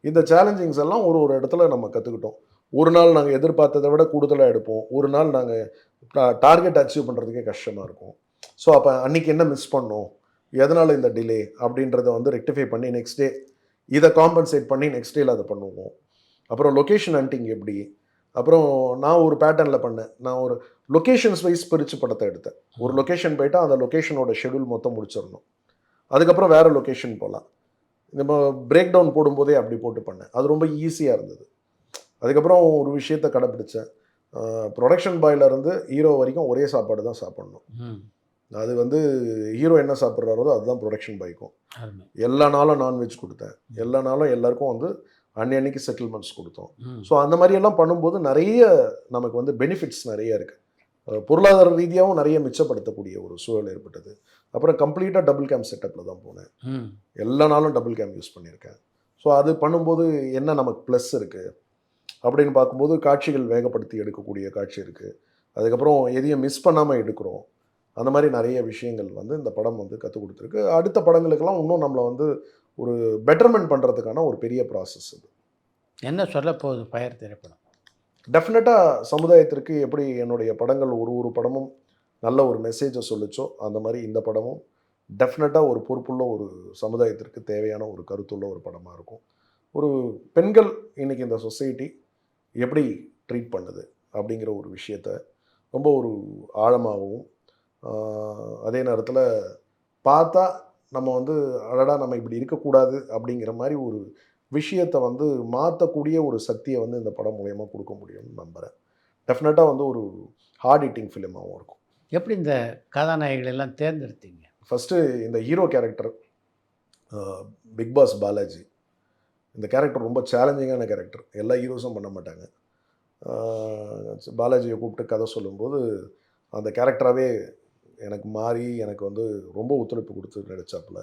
இந்த சேலஞ்சிங்ஸ் எல்லாம் ஒரு இடத்துல நம்ம கற்றுக்கிட்டோம். ஒரு நாள் நாங்கள் எதிர்பார்த்ததை விட கூடுதலாக எடுப்போம், ஒரு நாள் நாங்கள் டார்கெட் அச்சீவ் பண்ணுறதுக்கே கஷ்டமாக இருக்கும். ஸோ அப்போ அன்றைக்கி என்ன மிஸ் பண்ணோம், எதனால் இந்த டிலே அப்படின்றத வந்து ரெக்டிஃபை பண்ணி நெக்ஸ்ட் டே இதை காம்பன்சேட் பண்ணி நெக்ஸ்ட் டேயில் அதை பண்ணுவோம். அப்புறம் லொக்கேஷன் ஹண்டிங் எப்படி, அப்புறம் நான் ஒரு பேட்டர்னில் பண்ணேன். நான் ஒரு லொக்கேஷன்ஸ் வைஸ் பிரித்து படத்தை எடுத்தேன். ஒரு லொக்கேஷன் போயிட்டால் அந்த லொக்கேஷனோட ஷெடியூல் மொத்தம் முடிச்சிடணும், அதுக்கப்புறம் வேறு லொக்கேஷன் போகலாம். நம்ம பிரேக் டவுன் போடும்போதே அப்படி போட்டு பண்ணேன். அது ரொம்ப ஈஸியாக இருந்தது. அதுக்கப்புறம் ஒரு விஷயத்தை கடைப்பிடிச்சேன், ப்ரொடக்ஷன் பாயிலேருந்து ஹீரோ வரைக்கும் ஒரே சாப்பாடு தான் சாப்பிட்ணும். அது வந்து ஹீரோ என்ன சாப்பிட்றாரோ அதுதான் ப்ரொடக்ஷன் பாய்க்கும். எல்லா நாளும் நான்வெஜ் கொடுத்தேன், எல்லா நாளும் எல்லாருக்கும் வந்து அன்னைக்கு செட்டில்மெண்ட்ஸ் கொடுத்தோம். ஸோ அந்த மாதிரியெல்லாம் பண்ணும்போது நிறைய நமக்கு வந்து பெனிஃபிட்ஸ் நிறைய இருக்குது. பொருளாதார ரீதியாகவும் நிறைய மிச்சப்படுத்தக்கூடிய ஒரு சூழல் ஏற்பட்டது. அப்புறம் கம்ப்ளீட்டாக டபுள் கேம் செட்டப்பில் தான் போனேன். எல்லா நாளும் டபுள் கேம் யூஸ் பண்ணியிருக்கேன். ஸோ அது பண்ணும்போது என்ன நமக்கு ப்ளஸ் இருக்குது அப்படின்னு பார்க்கும்போது காட்சிகள் வேகப்படுத்தி எடுக்கக்கூடிய காட்சி இருக்குது. அதுக்கப்புறம் எதையும் மிஸ் பண்ணாமல் எடுக்கிறோம். அந்த மாதிரி நிறைய விஷயங்கள் வந்து இந்த படம் வந்து கற்றுக் கொடுத்துருக்கு. அடுத்த படங்களுக்கெல்லாம் இன்னும் நம்மளை வந்து ஒரு பெட்டர்மெண்ட் பண்ணுறதுக்கான ஒரு பெரிய ப்ராசஸ் இது. என்ன சொல்ல போகுது ஃபயர் திரைப்படம்? டெஃபினட்டாக சமுதாயத்திற்கு எப்படி என்னுடைய படங்கள் ஒரு படமும் நல்ல ஒரு மெசேஜை சொல்லிச்சோ அந்த மாதிரி இந்த படமும் டெஃபினட்டாக ஒரு பொறுப்புள்ள ஒரு சமுதாயத்திற்கு தேவையான ஒரு கருத்துள்ள ஒரு படமாக இருக்கும். ஒரு பெண்கள் இன்றைக்கி இந்த சொசைட்டி எப்படி ட்ரீட் பண்ணுது, அப்படிங்கிற ஒரு விஷயத்த ரொம்ப ஒரு ஆழமாகவும் அதே நேரத்தில் பார்த்தா நம்ம வந்து அடடா நம்ம இப்படி இருக்கக்கூடாது அப்படிங்கிற மாதிரி ஒரு விஷயத்தை வந்து மாற்றக்கூடிய ஒரு சக்தியை வந்து இந்த படம் மூலயமா கொடுக்க முடியும்னு நம்புகிறேன். டெஃபினட்டாக வந்து ஒரு ஹார்ட் ஹிட்டிங் ஃபிலிமாகவும் இருக்கும். எப்படி இந்த கதாநாயகிகள் எல்லாம் தேர்ந்தெடுத்தீங்க? ஃபஸ்ட்டு இந்த hero character Bigg Boss Balaji. இந்த கேரக்டர் ரொம்ப சேலஞ்சிங்கான கேரக்டர், எல்லா ஹீரோஸும் பண்ண மாட்டாங்க. பாலாஜியை கூப்பிட்டு கதை சொல்லும்போது அந்த கேரக்டராகவே எனக்கு மாறி எனக்கு வந்து ரொம்ப ஒத்துழைப்பு கொடுத்து நடிச்சாப்புல.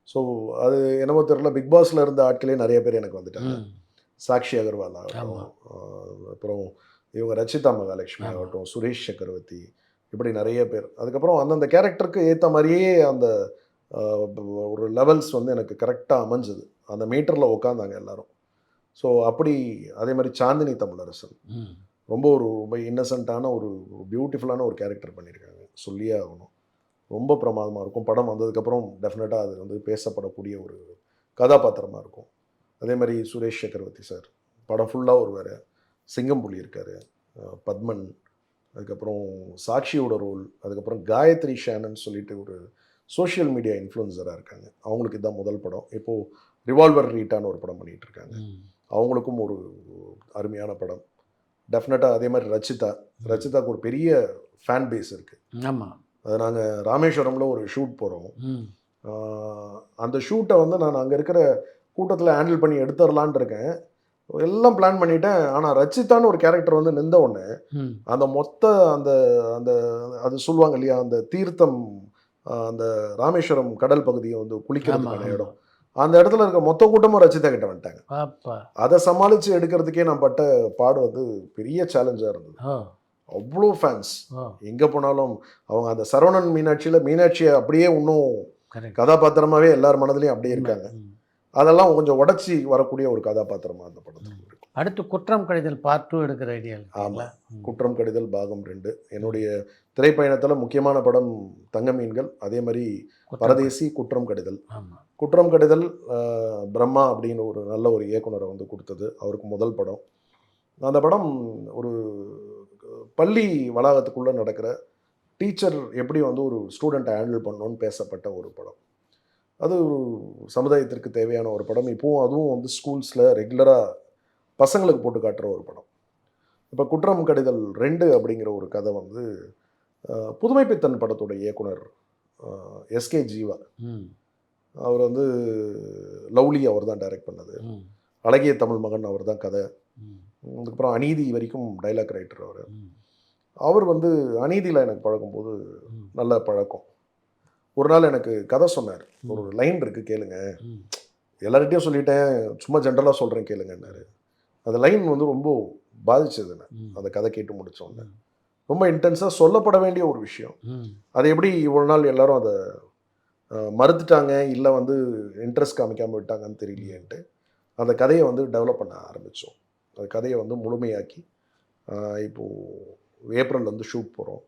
ஸோ அது என்னமோ தெரியல, பிக் பாஸில் இருந்த ஆட்களே நிறைய பேர் எனக்கு வந்துட்டாங்க. சாக்ஷி அகர்வால் ஆகட்டும், அப்புறம் இவங்க ரச்சிதா மகாலட்சுமி ஆகட்டும், சுரேஷ் சக்கரவர்த்தி, இப்படி நிறைய பேர். அதுக்கப்புறம் அந்தந்த கேரக்டருக்கு ஏற்ற மாதிரியே அந்த ஒரு லெவல்ஸ் வந்து எனக்கு கரெக்டாக அமைஞ்சுது. அந்த மீட்டரில் உட்காந்தாங்க எல்லாரும். ஸோ அப்படி அதே மாதிரி சாந்தினி தமிழரசன் ரொம்ப ரொம்ப இன்னசென்ட்டான ஒரு பியூட்டிஃபுல்லான ஒரு கேரக்டர் பண்ணியிருக்காங்க, சொல்லியே ஆகணும். ரொம்ப பிரமாதமாக இருக்கும். படம் வந்ததுக்கப்புறம் டெஃபினட்டாக அது வந்து பேசப்படக்கூடிய ஒரு கதாபாத்திரமாக இருக்கும். அதே மாதிரி சுரேஷ் சக்கரவர்த்தி சார் படம் ஃபுல்லாக ஒரு வேறு சிங்கம்புலி இருக்கார், பத்மன், அதுக்கப்புறம் சாக்ஷியோட ரோல், அதுக்கப்புறம் காயத்ரி ஷேனன் சொல்லிட்டு ஒரு சோஷியல் மீடியா இன்ஃப்ளூன்சராக இருக்காங்க. அவங்களுக்கு இதுதான் முதல் படம். இப்போது ரிவால்வர் ரீட்டான்னு ஒரு படம் பண்ணிகிட்டு இருக்காங்க. அவங்களுக்கும் ஒரு அருமையான படம். டெஃபினட்டாக அதே மாதிரி ரச்சிதாவுக்கு ஒரு பெரிய ஃபேன் பேஸ் இருக்குது. ஆமாம், அது நாங்கள் ராமேஸ்வரமில் ஒரு ஷூட் போகிறோம். அந்த ஷூட்டை வந்து நான் அங்கே இருக்கிற கூட்டத்தில் ஹேண்டில் பண்ணி எடுத்துடலான் இருக்கேன். எல்லாம் பிளான் பண்ணிட்டேன். ஆனால் ரச்சிதான்னு ஒரு கேரக்டர் வந்து நின்ற உடனே அந்த மொத்த அந்த அந்த அது சொல்லுவாங்க இல்லையா, அந்த தீர்த்தம், அந்த ராமேஸ்வரம் கடல் பகுதியை வந்து குளிக்கிறதுக்கான இடம், அந்த இடத்துல இருக்க மொத்த கூட்டமும் ரச்சிதா கிட்ட வந்துட்டாங்க. அதை சமாளித்து எடுக்கிறதுக்கே நான் பட்ட பாடு வந்து பெரிய சேலஞ்சாக இருந்தது. அவ்வளோ ஃபேன்ஸ் எங்கே போனாலும். அவங்க அந்த சரவணன் மீனாட்சியை அப்படியே இன்னும் கதாபாத்திரமாகவே எல்லார் மனதிலையும் அப்படியே இருக்காங்க. அதெல்லாம் கொஞ்சம் உடச்சி வரக்கூடிய ஒரு கதாபாத்திரமாக அந்த படத்தில் இருக்கும். அடுத்து குற்றம் கடிதல் பார்ட் 2 எடுக்கிற ஐடியா? ஆமாம், குற்றம் கடிதல் பாகம் 2 என்னுடைய திரைப்பயணத்தில் முக்கியமான படம் தங்க மீன்கள், அதே மாதிரி பரதேசி, குற்றம் கடிதல். குற்றம் கடிதல் பிரம்மா அப்படின்னு ஒரு நல்ல ஒரு இயக்குனரை வந்து கொடுத்தது, அவருக்கு முதல் படம். அந்த படம் ஒரு பள்ளி வளாகத்துக்குள்ளே நடக்கிற டீச்சர் எப்படி வந்து ஒரு ஸ்டூடெண்ட்டை ஹேண்டில் பண்ணணும்னு பேசப்பட்ட ஒரு படம். அது ஒரு சமுதாயத்திற்கு தேவையான ஒரு படம். இப்போவும் அதுவும் வந்து ஸ்கூல்ஸில் ரெகுலராக பசங்களுக்கு போட்டு காட்டுற ஒரு படம். இப்போ குற்றம் கடிதல் 2 அப்படிங்கிற ஒரு கதை வந்து புதுமை பித்தன் படத்தோட இயக்குனர் எஸ்கே ஜீவா, அவர் வந்து லவ்லி அவர் தான் டைரக்ட் பண்ணது, அழகிய தமிழ் மகன் அவர் தான் கதை, அதுக்கப்புறம் அநீதி வரைக்கும் டைலாக் ரைட்டர் அவர் வந்து அநீதியில் எனக்கு பழகும்போது நல்ல பழக்கம். ஒரு நாள் எனக்கு கதை சொன்னார், ஒரு லைன் இருக்குது கேளுங்க, எல்லார்கிட்டையும் சொல்லிட்டேன், சும்மா ஜென்ரலாக சொல்கிறேன் கேளுங்கன்னாரு. அந்த லைன் வந்து ரொம்ப பாதிச்சது. அந்த கதை கேட்டு முடித்தோன்னே ரொம்ப இன்டென்ஸாக சொல்லப்பட வேண்டிய ஒரு விஷயம். அது எப்படி இவ்வளோ நாள் எல்லாரும் அதை மறுத்துட்டாங்க, இல்லை வந்து இன்ட்ரெஸ்ட் காமிக்காமல் விட்டாங்கன்னு தெரியலையேன்ட்டு அந்த கதையை வந்து டெவலப் பண்ண ஆரம்பித்தோம். அந்த கதையை வந்து முழுமையாக்கி இப்போது ஏப்ரல் வந்து ஷூட் போகிறோம்.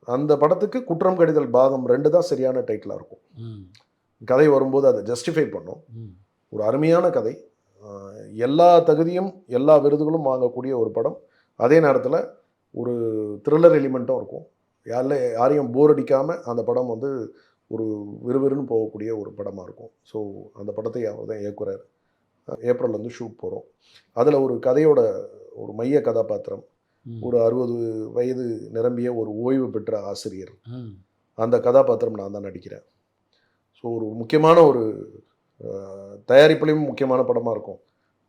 அந்த படத்துக்கு குற்றம் கடிதல் பாகம் 2 தான் சரியான டைட்டிலாக இருக்கும். கதை வரும்போது அதை ஜஸ்டிஃபை பண்ணோம். ஒரு அருமையான கதை, எல்லா தகுதியும் எல்லா விருதுகளும் வாங்கக்கூடிய ஒரு படம். அதே நேரத்தில் ஒரு த்ரில்லர் எலிமெண்ட்டும் இருக்கும். யாரையும் போர் அடிக்காமல் அந்த படம் வந்து ஒரு விறுவிறுன்னு போகக்கூடிய ஒரு படமாக இருக்கும். ஸோ அந்த படத்தை அவர் தான் இயக்குறார். ஏப்ரல் வந்து ஷூட் போகிறோம். அதில் ஒரு கதையோட ஒரு மைய கதாபாத்திரம் ஒரு 60 வயது நிரம்பிய ஒரு ஓய்வு பெற்ற ஆசிரியர். அந்த கதாபாத்திரம் நான் தான் நடிக்கிறேன். ஸோ ஒரு முக்கியமான ஒரு தயாரிப்புலேயும் முக்கியமான படமாக இருக்கும்,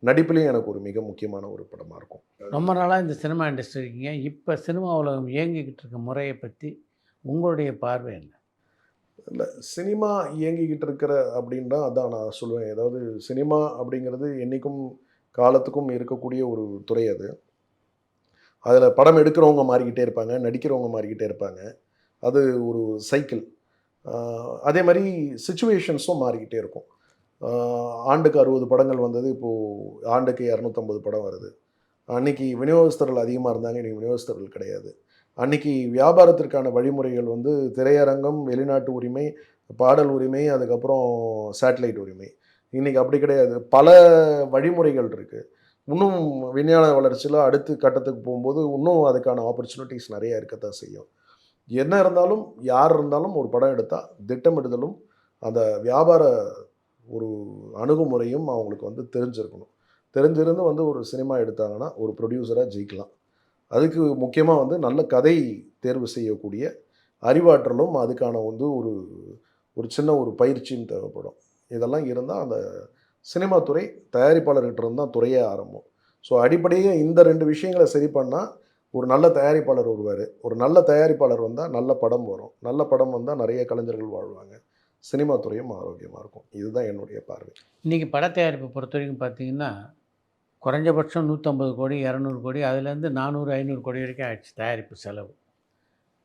நடிப்புலேயும் எனக்கு ஒரு மிக முக்கியமான ஒரு படமாக இருக்கும். ரொம்ப நாளாக இந்த சினிமா இண்டஸ்ட்ரி இருக்கீங்க, இப்போ சினிமா உலகம் இயங்கிக்கிட்டு இருக்க முறையை பற்றி உங்களுடைய பார்வை என்ன? இல்லை, சினிமா இயங்கிக்கிட்டு இருக்கிற அப்படின்னா அதான் நான் சொல்லுவேன். ஏதாவது சினிமா அப்படிங்கிறது என்றைக்கும் காலத்துக்கும் இருக்கக்கூடிய ஒரு துறை. அதில் படம் எடுக்கிறவங்க மாறிக்கிட்டே இருப்பாங்க, நடிக்கிறவங்க மாறிக்கிட்டே இருப்பாங்க. அது ஒரு சைக்கிள். அதே மாதிரி சிச்சுவேஷன்ஸும் மாறிக்கிட்டே இருக்கும். ஆண்டுக்கு 60 படங்கள் வந்தது, இப்போது ஆண்டுக்கு 250 படம் வருது. அன்றைக்கி விநியோகஸ்தர்கள் அதிகமாக இருந்தாங்க, இன்றைக்கி விநியோகஸ்தர்கள் கிடையாது. அன்றைக்கி வியாபாரத்திற்கான வழிமுறைகள் வந்து திரையரங்கம், வெளிநாட்டு உரிமை, பாடல் உரிமை, அதுக்கப்புறம் சேட்டலைட் உரிமை. இன்றைக்கி அப்படி கிடையாது, பல வழிமுறைகள் இருக்குது. இன்னும் விஞ்ஞான வளர்ச்சியில் அடுத்த கட்டத்துக்கு போகும்போது இன்னும் அதுக்கான ஆப்பர்ச்சுனிட்டிஸ் நிறைய இருக்கத்தான் செய்யும். என்ன இருந்தாலும் யார் இருந்தாலும் ஒரு படம் எடுத்தால் திட்டமிடுதலும் அந்த வியாபார ஒரு அணுகுமுறையும் அவங்களுக்கு வந்து தெரிஞ்சிருக்கணும். தெரிஞ்சிருந்து வந்து ஒரு சினிமா எடுத்தாங்கன்னா ஒரு ப்ரொடியூசராக ஜெயிக்கலாம். அதுக்கு முக்கியமாக வந்து நல்ல கதை தேர்வு செய்யக்கூடிய அறிவாற்றலும் அதுக்கான வந்து ஒரு ஒரு சின்ன ஒரு பயிற்சியும் தேவைப்படும். இதெல்லாம் இருந்தால் அந்த சினிமா துறை தயாரிப்பாளர்கிட்ட இருந்து தான் துறையே ஆரம்பம். ஸோ அடிப்படையே இந்த 2 விஷயங்களை சரி பண்ணால் ஒரு நல்ல தயாரிப்பாளர் வருவார். ஒரு நல்ல தயாரிப்பாளர் வந்தால் நல்ல படம் வரும். நல்ல படம் வந்தால் நிறைய கலைஞர்கள் வாழ்வாங்க. சினிமா துறையும் ஆரோக்கியமாக இருக்கும். இதுதான் என்னுடைய பார்வை. இன்றைக்கி பட தயாரிப்பை பொறுத்த வரைக்கும் பார்த்தீங்கன்னா குறைஞ்சபட்சம் 150 கோடி 200 கோடி அதுலேருந்து 400 500 கோடி வரைக்கும் ஆயிடுச்சு தயாரிப்பு செலவு.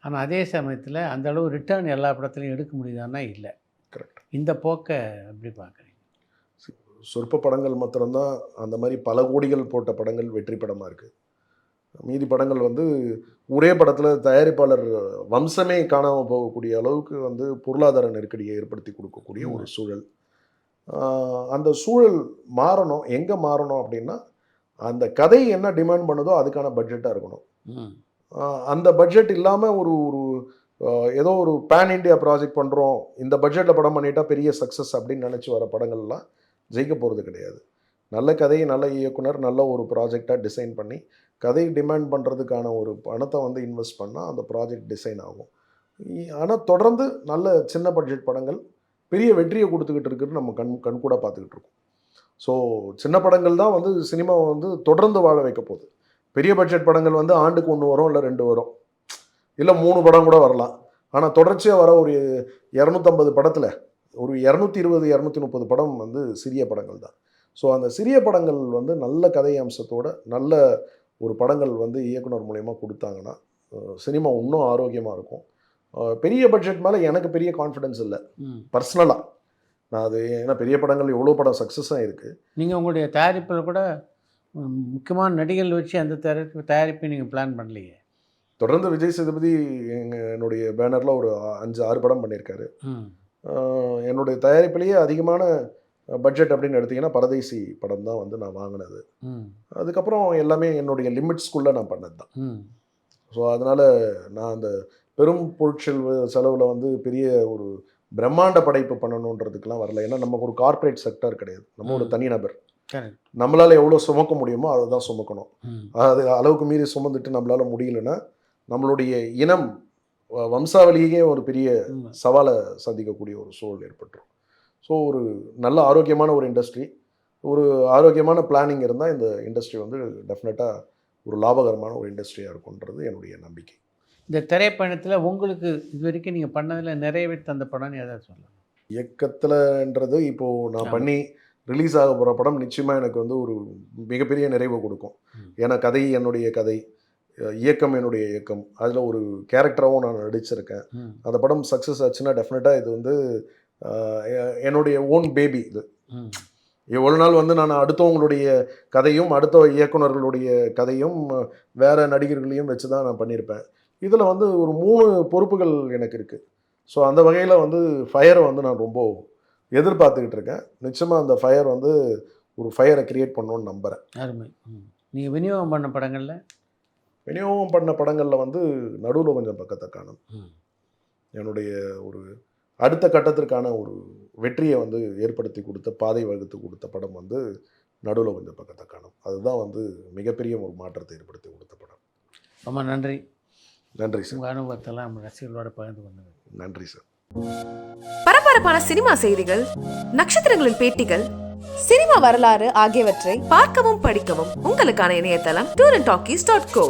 ஆனால் அதே சமயத்தில் அந்த அளவு ரிட்டர்ன் எல்லா படத்துலையும் எடுக்க முடியுதான்னா இல்லை. கரெக்ட். இந்த போக்கை எப்படி பார்க்குறீங்க? சொற்ப படங்கள் மாத்திரம்தான் அந்த மாதிரி பல கோடிகள் போட்ட படங்கள் வெற்றி படமாக இருக்குது. மீதி படங்கள் வந்து ஒரே படத்தில் தயாரிப்பாளர் வம்சமே காணாமல் போகக்கூடிய அளவுக்கு வந்து பொருளாதார நெருக்கடியை ஏற்படுத்தி கொடுக்கக்கூடிய ஒரு சூழல். அந்த சூழல் மாறணும். எங்கே மாறணும் அப்படின்னா அந்த கதை என்ன டிமாண்ட் பண்ணுதோ அதுக்கான பட்ஜெட்டாக இருக்கணும். அந்த பட்ஜெட் இல்லாமல் ஒரு ஒரு ஏதோ ஒரு பேன் இண்டியா ப்ராஜெக்ட் பண்ணுறோம், இந்த பட்ஜெட்டில் படம் பண்ணிட்டா பெரிய சக்ஸஸ் அப்படின்னு நினச்சி வர படங்கள்லாம் ஜெயிக்க போகிறது கிடையாது. நல்ல கதை, நல்ல இயக்குனர், நல்ல ஒரு ப்ராஜெக்டாக டிசைன் பண்ணி கதை டிமாண்ட் பண்ணுறதுக்கான ஒரு பணத்தை வந்து இன்வெஸ்ட் பண்ணால் அந்த ப்ராஜெக்ட் டிசைன் ஆகும். ஆனால் தொடர்ந்து நல்ல சின்ன பட்ஜெட் படங்கள் பெரிய வெற்றியை கொடுத்துக்கிட்டு இருக்குன்னு நம்ம கண்கூட பார்த்துக்கிட்டு இருக்கோம். ஸோ சின்ன படங்கள் தான் வந்து சினிமாவை வந்து தொடர்ந்து வாழ வைக்க போகுது. பெரிய பட்ஜெட் படங்கள் வந்து ஆண்டுக்கு 1 வரும், இல்லை 2 வரும், இல்லை 3 படம் கூட வரலாம். ஆனால் தொடர்ச்சியாக வர ஒரு 250 படத்தில் ஒரு 220 230 படம் வந்து சிறிய படங்கள் தான். ஸோ அந்த சிறிய படங்கள் வந்து நல்ல கதை அம்சத்தோட நல்ல ஒரு படங்கள் வந்து இயக்குனர் மூலயமா கொடுத்தாங்கன்னா சினிமா இன்னும் ஆரோக்கியமாக இருக்கும். பெரிய பட்ஜெட் மேலே எனக்கு பெரிய கான்ஃபிடென்ஸ் இல்லை பர்சனலாக. நான் அது ஏன்னா பெரிய படங்கள் எவ்வளோ படம் சக்ஸஸாக இருக்குது. நீங்கள் உங்களுடைய தயாரிப்பில் கூட முக்கியமான நடிகர்கள் வச்சு அந்த தயாரிப்பை நீங்கள் பிளான் பண்ணலையே. தொடர்ந்து விஜய் சேதுபதி என்னுடைய பேனரில் ஒரு 5-6 படம் பண்ணியிருக்காரு. என்னுடைய தயாரிப்பிலேயே அதிகமான பட்ஜெட் அப்படின்னு எடுத்திங்கன்னா பரதேசி படம் தான் வந்து நான் வாங்கினது. அதுக்கப்புறம் எல்லாமே என்னுடைய லிமிட்ஸ்குள்ளே நான் பண்ணது தான். ஸோ அதனால் நான் அந்த பெரும் செலவில் வந்து பெரிய ஒரு பிரம்மாண்ட படைப்பு பண்ணணுன்றதுக்கெலாம் வரல. ஏன்னா நமக்கு ஒரு கார்ப்பரேட் செக்டர் கிடையாது, நம்ம ஒரு தனிநபர். நம்மளால் எவ்வளோ சுமக்க முடியுமோ அதை தான் சுமக்கணும். அது அளவுக்கு மீறி சுமந்துட்டு நம்மளால் முடியலன்னா நம்மளுடைய இனம் வம்சாவளியே ஒரு பெரிய சவாலை சந்திக்கக்கூடிய ஒரு சூழல் ஏற்பட்டுரும். ஸோ ஒரு நல்ல ஆரோக்கியமான ஒரு இண்டஸ்ட்ரி, ஒரு ஆரோக்கியமான பிளானிங் இருந்தால் இந்த இண்டஸ்ட்ரி வந்து டெஃபினட்டாக ஒரு லாபகரமான ஒரு இண்டஸ்ட்ரியாக இருக்கும்ன்றது என்னுடைய நம்பிக்கை. இந்த திரைப்பயணத்தில் உங்களுக்கு இது வரைக்கும் நீங்கள் பண்ணதில் நிறைவேற்ற அந்த படம்னு ஏதாவது சொல்லலாம்? இயக்கத்தில்ன்றது இப்போது நான் பண்ணி ரிலீஸ் ஆக போகிற படம் நிச்சயமாக எனக்கு வந்து ஒரு மிகப்பெரிய நிறைவை கொடுக்கும். ஏன்னா கதை என்னுடைய கதை, இயக்கம் என்னுடைய இயக்கம், அதில் ஒரு கேரக்டராகவும் நான் நடிச்சிருக்கேன். அந்த படம் சக்ஸஸ் ஆச்சுன்னா டெஃபினட்டாக இது வந்து என்னுடைய ஓன் பேபி. இது எவ்வளோ நாள் வந்து நான் அடுத்தவங்களுடைய கதையும் அடுத்த இயக்குனர்களுடைய கதையும் வேறு நடிகர்களையும் வச்சு தான் நான் பண்ணியிருப்பேன். இதில் வந்து ஒரு 3 பொறுப்புகள் எனக்கு இருக்குது. ஸோ அந்த வகையில் வந்து ஃபயரை வந்து நான் ரொம்ப எதிர்பார்த்துக்கிட்டு இருக்கேன். நிச்சயமாக அந்த ஃபயர் வந்து ஒரு ஃபயரை கிரியேட் பண்ணணும்னு நம்புகிறேன். அருமை. நீங்கள் விநியோகம் பண்ண படங்களில் வந்து நடுவில் கொஞ்சம் பக்கத்தை காணும். என்னுடைய ஒரு அடுத்த கட்டத்திற்கான ஒரு வெற்றியை வந்து ஏற்படுத்தி கொடுத்த, பாதை வகுத்து கொடுத்த படம் வந்து நடுவில் கொஞ்சம் பக்கத்தை காணும். அதுதான் வந்து மிகப்பெரிய ஒரு மாற்றத்தை ஏற்படுத்தி கொடுத்த படம். ரொம்ப நன்றி. நன்றி சார். உங்கள் அனுபவத்தெல்லாம் நம்ம ரசிகர்களோட பகிர்ந்து கொண்டது. நன்றி சார். பரபரப்பான சினிமா செய்திகள், நட்சத்திரங்களின் பேட்டிகள், சினிமா வரலாறு ஆகியவற்றை பார்க்கவும் படிக்கவும் உங்களுக்கான இணையதளம் tourantalkies.co.